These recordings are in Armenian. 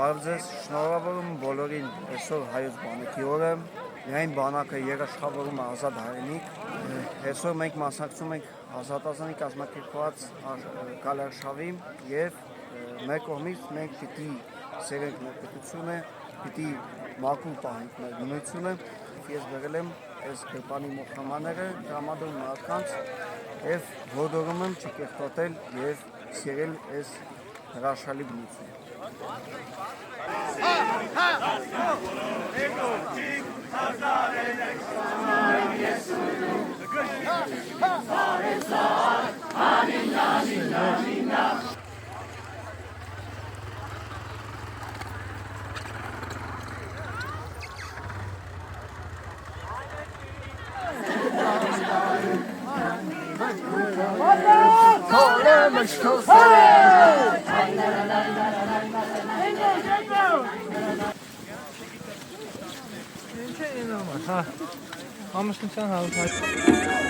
Բարև ձեզ, շնորհավորում բոլորին այսօր հայոց բանակի օրը, միայն բանակը երաշխավորում է ազատ հայրենիք, այսօր մենք մասնակցում ենք ազատազանի կազմակերպված գալարշավի և մեր կողմից մենք պիտի սերենք մեր պետությունը, պիտի մաքուր պահենք մեր բնությունը, ես բերել եմ այս գրպանի մոխրամանները, տրամադրում մարդկանց և հորդորում եմ չկեղտոտել և սիրել այս հրաշալի բնությունը։ Ամուսնության հարուստ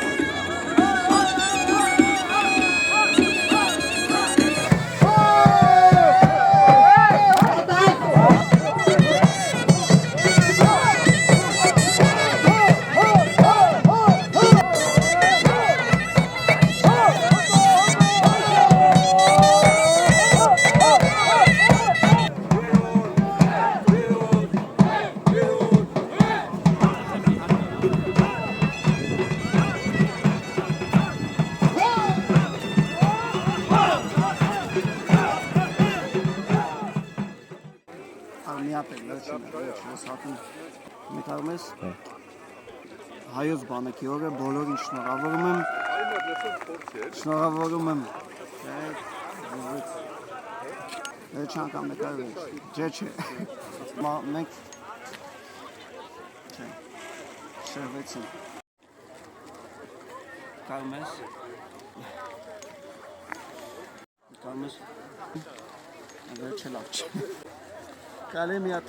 Հայոց բանակի օրը բոլորին շնորհավորում եմ չանգամ նկարվեց, չէ, մենք շրվեցին, կարում ես, վերջը լավ չէ, կալ է մի հատ